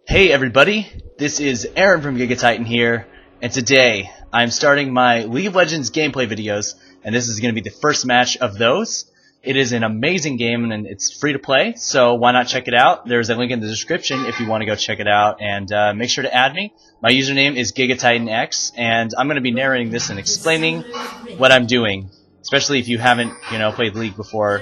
Hey everybody, this is Aaron from GigaTitan here, and today I'm starting my League of Legends gameplay videos, and this is going to be the first match of those. It is an amazing game and it's free to play, so why not check it out? There's a link in the description if you want to go check it out, and make sure to add me. My username is GigaTitanX, and I'm going to be narrating this and explaining what I'm doing. Especially if you haven't, played League before,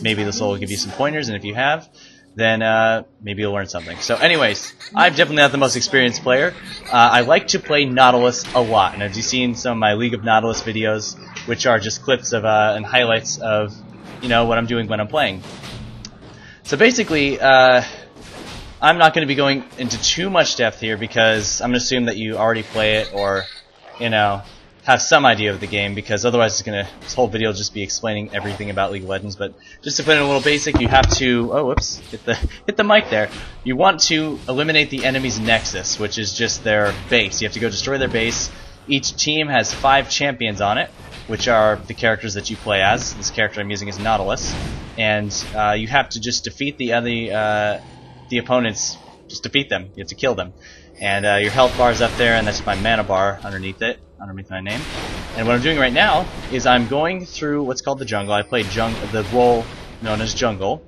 maybe this will give you some pointers, and if you have, then maybe you'll learn something. So anyways, I'm definitely not the most experienced player. I like to play Nautilus a lot, and as you've seen some of my League of Nautilus videos, which are just clips of and highlights of what I'm doing when I'm playing. So basically, I'm not going to be going into too much depth here because I'm going to assume that you already play it or have some idea of the game, because otherwise this whole video will just be explaining everything about League of Legends. But just to put in a little basic, you have to hit the mic there. You want to eliminate the enemy's nexus, which is just their base. You have to go destroy their base. Each team has 5 champions on it, which are the characters that you play as. This character I'm using is Nautilus, and you have to just defeat the opponents. Just defeat them. You have to kill them. And your health bar is up there, and that's my mana bar underneath my name. And what I'm doing right now is I'm going through what's called the jungle. I play the role known as jungle,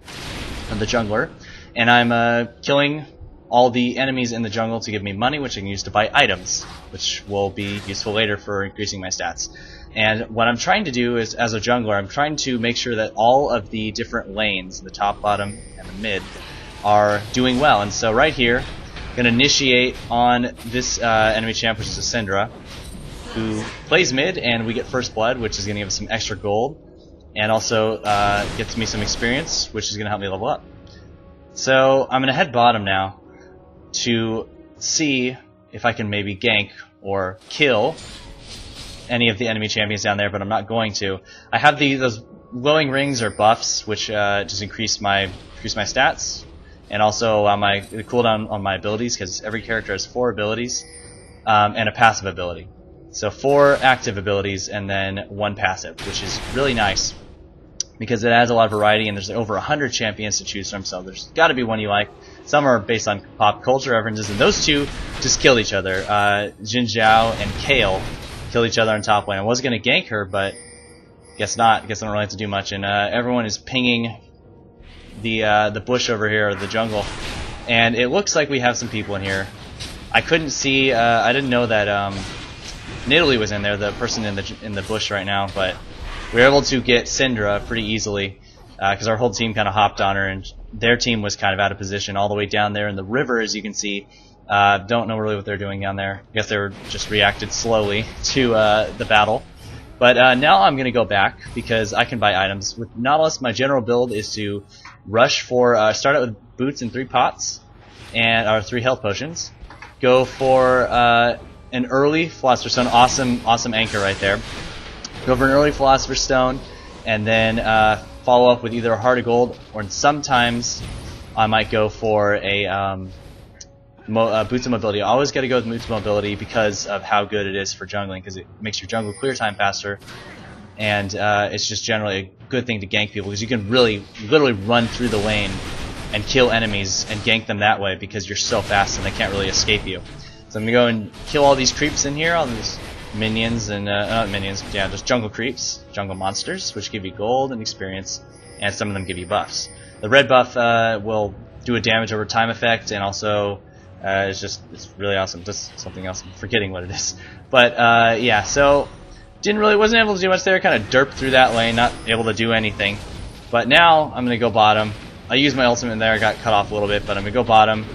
or the jungler, and I'm killing all the enemies in the jungle to give me money, which I can use to buy items, which will be useful later for increasing my stats. And what I'm trying to do is, as a jungler, I'm trying to make sure that all of the different lanes, the top, bottom, and the mid, are doing well. And so right here, I'm going to initiate on this enemy champ, which is a Syndra, who plays mid, and we get first blood, which is going to give us some extra gold, and also gets me some experience, which is going to help me level up. So I'm going to head bottom now to see if I can maybe gank or kill any of the enemy champions down there, but I'm not going to. I have those glowing rings or buffs, which just increase my stats, and also the cooldown on my abilities, because every character has 4 abilities and a passive ability. So 4 active abilities and then 1 passive, which is really nice because it adds a lot of variety, and there's over 100 champions to choose from, so there's got to be one you like. Some are based on pop culture references, and those two just kill each other. Jin Zhao and Kale kill each other on top lane. I was going to gank her, but guess not. Guess I don't really have to do much, and everyone is pinging the bush over here, or the jungle, and it looks like we have some people in here. I couldn't see, I didn't know that Nautilus was in there, the person in the bush right now, but we were able to get Syndra pretty easily because our whole team kind of hopped on her, and their team was kind of out of position all the way down there in the river, as you can see. Don't know really what they're doing down there. I guess they were just reacted slowly to the battle. But now I'm going to go back because I can buy items. With Nautilus, my general build is to rush for, start out with boots and 3 pots, or 3 health potions. Go for an early Philosopher's Stone, awesome anchor right there. Go for an early Philosopher's Stone, and then follow up with either a Heart of Gold, or sometimes I might go for a Boots of Mobility. I always got to go with Boots of Mobility because of how good it is for jungling, because it makes your jungle clear time faster, and it's just generally a good thing to gank people, because you can literally run through the lane and kill enemies and gank them that way because you're so fast and they can't really escape you. So I'm going to go and kill all these creeps in here, all these minions, and not minions, yeah, just jungle creeps, jungle monsters, which give you gold and experience, and some of them give you buffs. The red buff will do a damage over time effect, and also it's really awesome. Just something else, I'm forgetting what it is. But yeah, so wasn't able to do much there, kind of derped through that lane, not able to do anything. But now I'm going to go bottom. I used my ultimate in there, I got cut off a little bit, but I'm going to go bottom.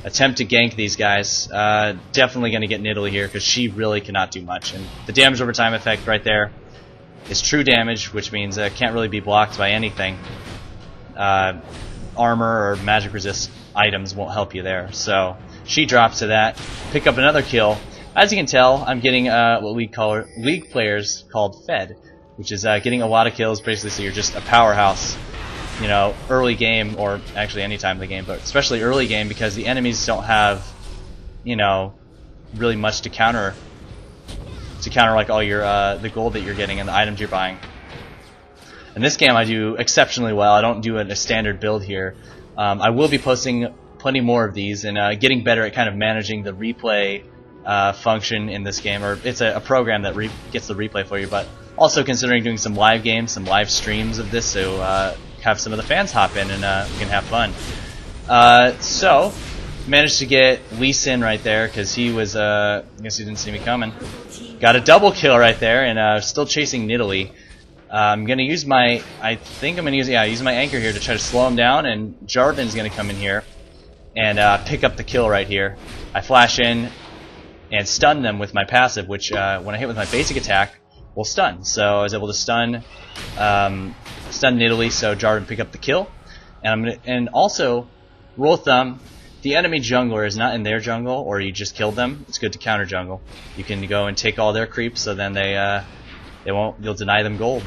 Attempt to gank these guys. Definitely going to get Nautilus here because she really cannot do much. And the damage over time effect right there is true damage, which means it can't really be blocked by anything. Armor or magic resist items won't help you there. So she drops to that. Pick up another kill. As you can tell, I'm getting what League players called fed, which is getting a lot of kills, basically, so you're just a powerhouse. Early game, or actually any time of the game, but especially early game, because the enemies don't have, really much to counter like all your the gold that you're getting and the items you're buying. In this game, I do exceptionally well. I don't do a standard build here. I will be posting plenty more of these, and getting better at kind of managing the replay function in this game, or it's a program that gets the replay for you, but also considering doing some live games, some live streams of this, so have some of the fans hop in and we can have fun. So, managed to get Lee Sin right there, because he was, I guess he didn't see me coming. Got a double kill right there, and still chasing Nautilus. I'm going to use my, I think I'm going to use my anchor here to try to slow him down, and Jarvan's going to come in here and pick up the kill right here. I flash in and stun them with my passive, which when I hit with my basic attack will stun. So I was able to stun Nautilus, so Jarvan pick up the kill. And also, rule of thumb, the enemy jungler is not in their jungle, or you just killed them. It's good to counter jungle. You can go and take all their creeps, so then you'll deny them gold.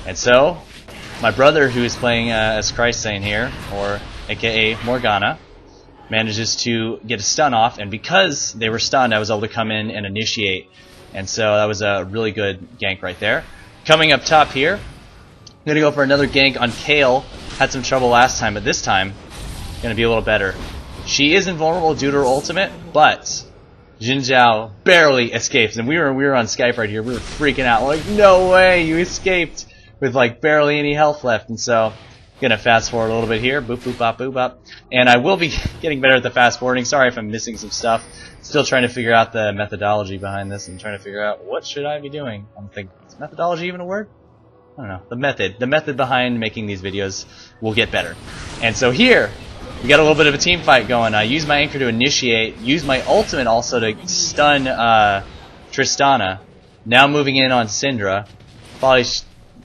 And so, my brother, who is playing as Christ Saint here, or aka Morgana, manages to get a stun off, and because they were stunned, I was able to come in and initiate. And so that was a really good gank right there. Coming up top here, I'm going to go for another gank on Kayle. Had some trouble last time, but this time, going to be a little better. She is invulnerable due to her ultimate, but Xin Zhao barely escapes. And we were on Skype right here. We were freaking out. We're like, no way, you escaped with like barely any health left. And so, gonna fast forward a little bit here. Boop, boop, bop, boop, bop. And I will be getting better at the fast forwarding. Sorry if I'm missing some stuff. Still trying to figure out the methodology behind this and trying to figure out what should I be doing. I'm thinking, is methodology even a word? I don't know. The method behind making these videos will get better. And so here, we got a little bit of a team fight going. I use my anchor to initiate, use my ultimate also to stun Tristana. Now moving in on Syndra. Probably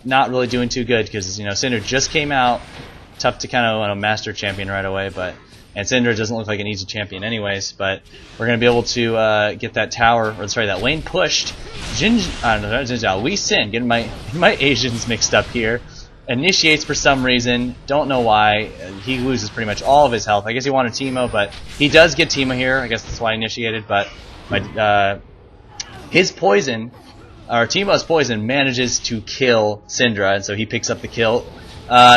not really doing too good because, you know, Syndra just came out. Tough to kind of master champion right away, and Syndra doesn't look like an easy champion anyways, but we're going to be able to get that tower, or sorry, that lane pushed. Lee Sin, getting my Asians mixed up here. Initiates for some reason, don't know why. He loses pretty much all of his health. I guess he wanted Teemo, but he does get Teemo here. I guess that's why he initiated, but his poison, or Teemo's poison, manages to kill Syndra, and so he picks up the kill.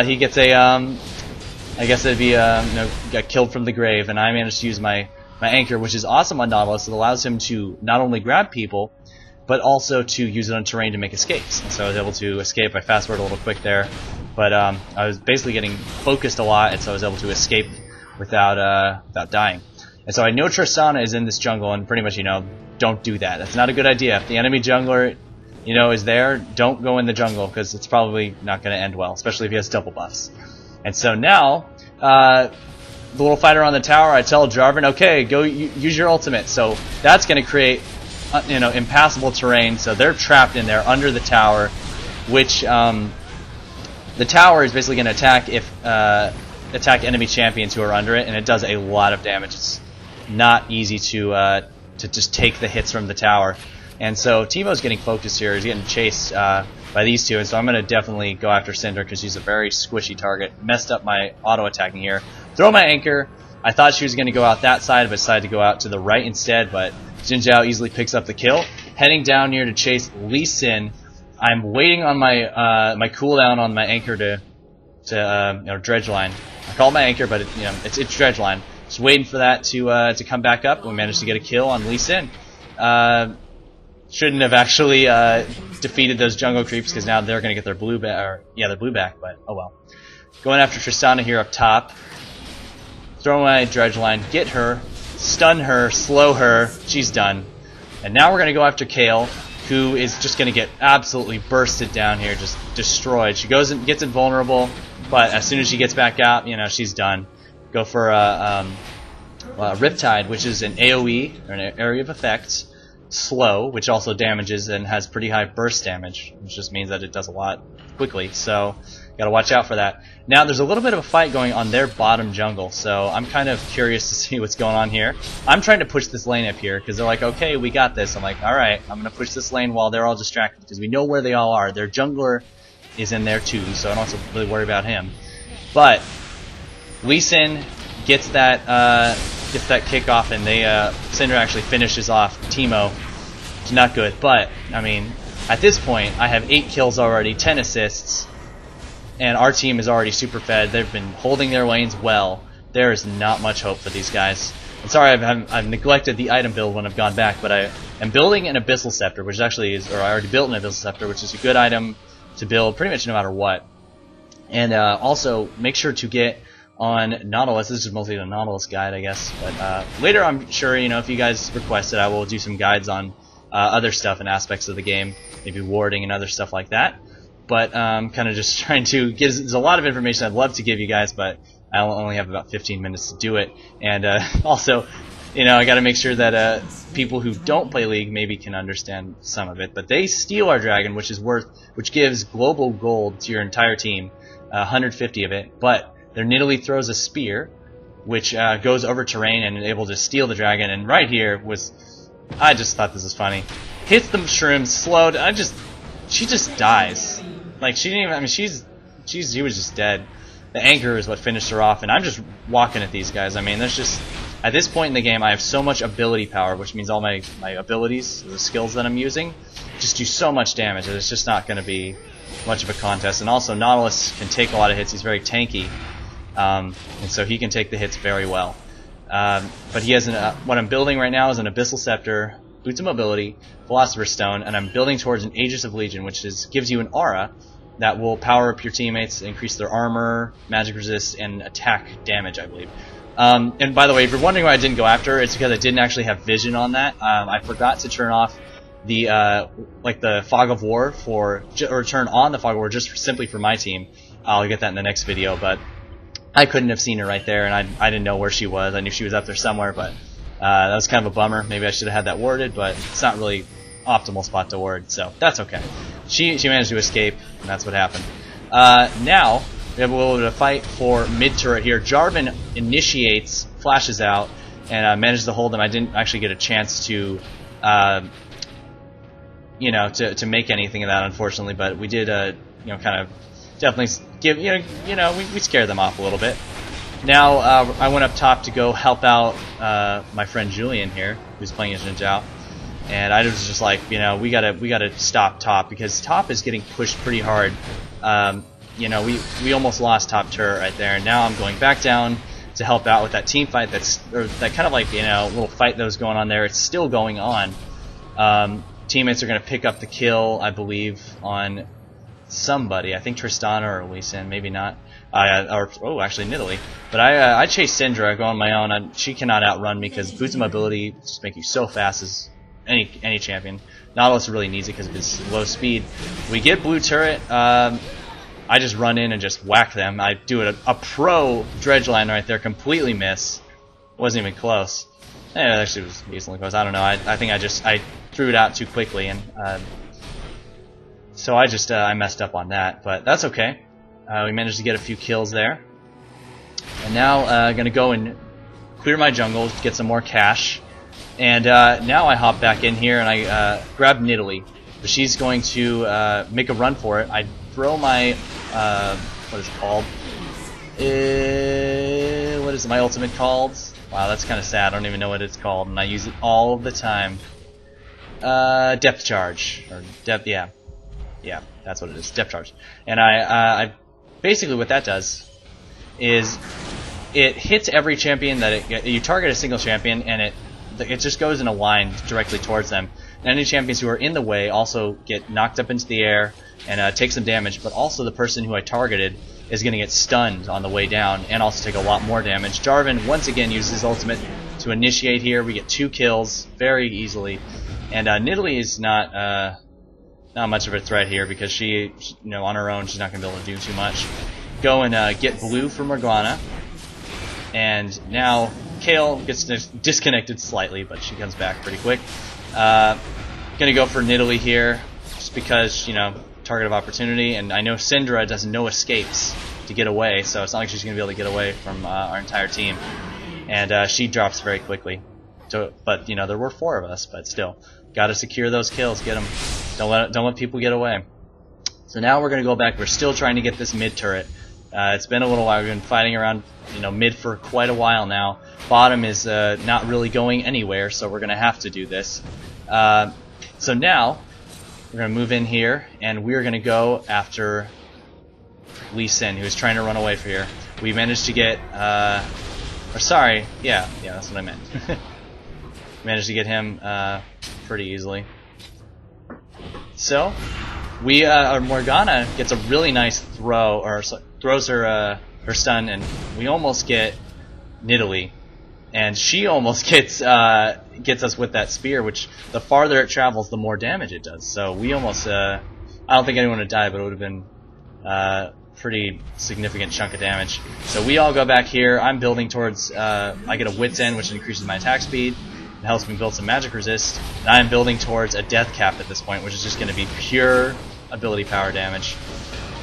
He gets a, I guess it'd be, got killed from the grave, and I managed to use my anchor, which is awesome on Nautilus. It allows him to not only grab people, but also to use it on terrain to make escapes. And so I was able to escape. I fast forward a little quick there, but I was basically getting focused a lot, and so I was able to escape without dying. And so I know Tristana is in this jungle, and pretty much, don't do that. That's not a good idea. If the enemy jungler, is there, don't go in the jungle, because it's probably not going to end well, especially if he has double buffs. And so now, the little fighter on the tower, I tell Jarvan, okay, go use your ultimate. So that's going to create impassable terrain, so they're trapped in there under the tower, which the tower is basically going to attack enemy champions who are under it, and it does a lot of damage. It's not easy to just take the hits from the tower, and so Teemo's getting focused here. He's getting chased by these two, and so I'm going to definitely go after Syndra because she's a very squishy target. Messed up my auto attacking here. Throw my anchor. I thought she was going to go out that side, but decided to go out to the right instead, but Xin Zhao easily picks up the kill. Heading down here to chase Lee Sin. I'm waiting on my my cooldown on my anchor to dredge line. I call it my anchor, but it's dredge line. Just waiting for that to come back up. We managed to get a kill on Lee Sin. Shouldn't have actually defeated those jungle creeps because now they're going to get their blue back. Their blue back, but oh well. Going after Tristana here up top. Throw my dredge line, get her, stun her, slow her, she's done. And now we're going to go after Kayle, who is just going to get absolutely bursted down here, just destroyed. She goes and gets invulnerable, but as soon as she gets back out, she's done. Go for Riptide, which is an AoE, or an area of effect, slow, which also damages and has pretty high burst damage, which just means that it does a lot quickly, so gotta watch out for that. Now there's a little bit of a fight going on their bottom jungle, so I'm kind of curious to see what's going on here. I'm trying to push this lane up here because they're like, okay, we got this. I'm like, alright, I'm gonna push this lane while they're all distracted because we know where they all are. Their jungler is in there too, so I don't have to really worry about him. But Lee Sin gets that kickoff, and Syndra actually finishes off Teemo. It's not good, but I mean, at this point, I have 8 kills already, 10 assists, and our team is already super fed. They've been holding their lanes well, there is not much hope for these guys. I'm sorry I've neglected the item build when I've gone back, but I am building an Abyssal Scepter, which actually is, or I already built an Abyssal Scepter, which is a good item to build pretty much no matter what. And also, make sure to get on Nautilus. This is mostly the Nautilus guide, I guess. But later, I'm sure, you know, if you guys request it, I will do some guides on other stuff and aspects of the game, maybe warding and other stuff like that. But kind of just trying to give. There's a lot of information I'd love to give you guys, but I only have about 15 minutes to do it. And also, you know, I got to make sure that people who don't play League maybe can understand some of it. But they steal our dragon, which gives global gold to your entire team, 150 of it. But their Nautilus throws a spear, which goes over terrain and is able to steal the dragon. And right here was, I just thought this was funny. Hits the shrooms, slowed. She just dies. Like she didn't even. I mean, she was just dead. The anchor is what finished her off, and I'm just walking at these guys. I mean, there's just, at this point in the game, I have so much ability power, which means all my abilities, the skills that I'm using, just do so much damage that it's just not going to be much of a contest. And also, Nautilus can take a lot of hits. He's very tanky, and so he can take the hits very well. But he has what I'm building right now is an Abyssal Scepter, Boots of Mobility, Philosopher's Stone, and I'm building towards an Aegis of Legion, which gives you an aura that will power up your teammates, increase their armor, magic resist, and attack damage, I believe. And by the way, if you're wondering why I didn't go after her, it's because I didn't actually have vision on that. I forgot to turn off the like the Fog of War or turn on the Fog of War just simply for my team. I'll get that in the next video, but I couldn't have seen her right there, and I didn't know where she was. I knew she was up there somewhere, but that was kind of a bummer. Maybe I should have had that warded, but it's not really optimal spot to ward, so that's okay. She managed to escape, and that's what happened. Now, we have a little bit of fight for mid-turret here. Jarvan initiates, flashes out, and manages to hold them. I didn't actually get a chance to, you know, to make anything of that, unfortunately, but we did, you know, kind of definitely give, we scared them off a little bit. Now, I went up top to go help out my friend Julian here, who's playing as Ninja. And I was just like, you know, we gotta stop top because top is getting pushed pretty hard. You know, we almost lost top turret right there, and now I'm going back down to help out with that team fight. That kind of like, you know, little fight that was going on there. It's still going on. Teammates are gonna pick up the kill, I believe, on somebody. I think Tristana or Lee Sin, maybe not. Actually Nidalee. But I chase Syndra, go on my own. She cannot outrun me because Boots of Mobility just make you so fast as any champion. Nautilus really needs it because of his low speed. We get blue turret. I just run in and just whack them. I do a pro dredge line right there, completely miss. Wasn't even close. It actually was decently close. I don't know. I think I threw it out too quickly, and so I messed up on that. But that's okay. We managed to get a few kills there. And now gonna go and clear my jungle, get some more cash. And now I hop back in here and I grab Nidalee. But she's going to make a run for it. I throw my, what is it called? What is my ultimate called? Wow, that's kind of sad. I don't even know what it's called, and I use it all the time. Depth charge. Or depth, yeah. Yeah, that's what it is. Depth charge. And I basically what that does is it hits every champion that you target a single champion, and it just goes in a line directly towards them. And any champions who are in the way also get knocked up into the air and take some damage, but also the person who I targeted is going to get stunned on the way down and also take a lot more damage. Jarvan once again uses his ultimate to initiate here. We get 2 kills very easily. And Nidalee is not much of a threat here because she, you know, on her own, she's not going to be able to do too much. Go and get blue for Morgana. And now Kale gets disconnected slightly, but she comes back pretty quick. Gonna go for Nidalee here, just because, you know, target of opportunity, and I know Syndra does no escapes to get away, so it's not like she's gonna be able to get away from our entire team. And she drops very quickly. So, but you know, there were 4 of us, but still, gotta secure those kills, get them. Don't let people get away. So now we're gonna go back. We're still trying to get this mid turret. It's been a little while. We've been fighting around, you know, mid for quite a while now. Bottom is not really going anywhere, so we're going to have to do this. So now we're going to move in here, and we're going to go after Lee Sin, who's trying to run away from here. We managed to get Or sorry, yeah, that's what I meant. Managed to get him pretty easily. So, Morgana gets a really nice throw, or throws her stun, and we almost get Nidalee. And she almost gets us with that spear, which the farther it travels, the more damage it does. So we almost, I don't think anyone would die, but it would have been pretty significant chunk of damage. So we all go back here. I'm building towards, I get a Wit's End, which increases my attack speed. It helps me build some magic resist. And I'm building towards a death cap at this point, which is just going to be pure ability power damage,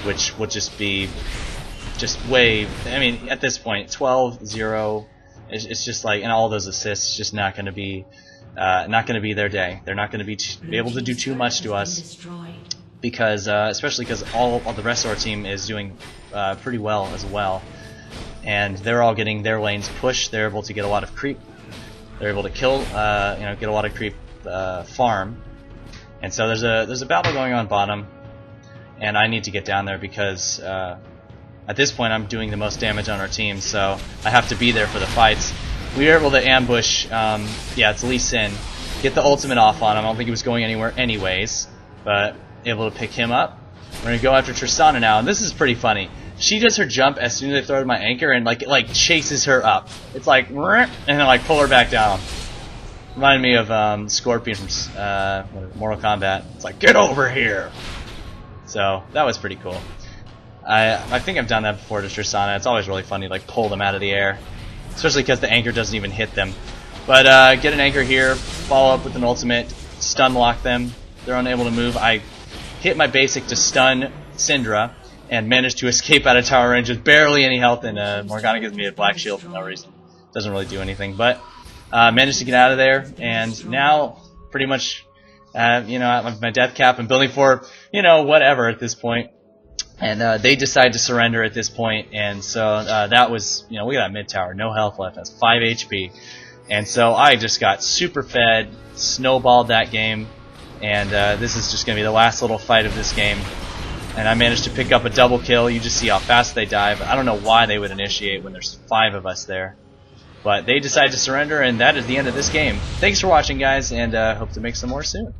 which will just be way, I mean, at this point, 12, 0, it's just like, and all those assists, it's just not going to be their day. They're not going to be able to do too much to us, because especially because all the rest of our team is doing pretty well as well, and they're all getting their lanes pushed. They're able to get a lot of creep. They're able to kill, get a lot of creep farm, and so there's a battle going on bottom, and I need to get down there because. At this point, I'm doing the most damage on our team, so I have to be there for the fights. We were able to ambush, it's Lee Sin, get the ultimate off on him. I don't think he was going anywhere anyways, but able to pick him up. We're going to go after Tristana now, and this is pretty funny. She does her jump as soon as I throw my anchor, and it chases her up. It's like, and then pull her back down. Reminded me of Scorpion from Mortal Kombat. It's like, get over here! So, that was pretty cool. I think I've done that before to Tristana. It's always really funny to pull them out of the air, especially because the anchor doesn't even hit them. But get an anchor here, follow up with an ultimate, stun lock them. They're unable to move. I hit my basic to stun Syndra and managed to escape out of tower range with barely any health, and Morgana gives me a black shield for no reason. Doesn't really do anything, but managed to get out of there, and now pretty much my death cap. I'm building for whatever at this point. And they decide to surrender at this point, and so that was, we got mid tower, no health left, that's 5 HP. And so I just got super fed, snowballed that game, and this is just going to be the last little fight of this game. And I managed to pick up a double kill. You just see how fast they die, but I don't know why they would initiate when there's 5 of us there. But they decide to surrender, and that is the end of this game. Thanks for watching, guys, and hope to make some more soon.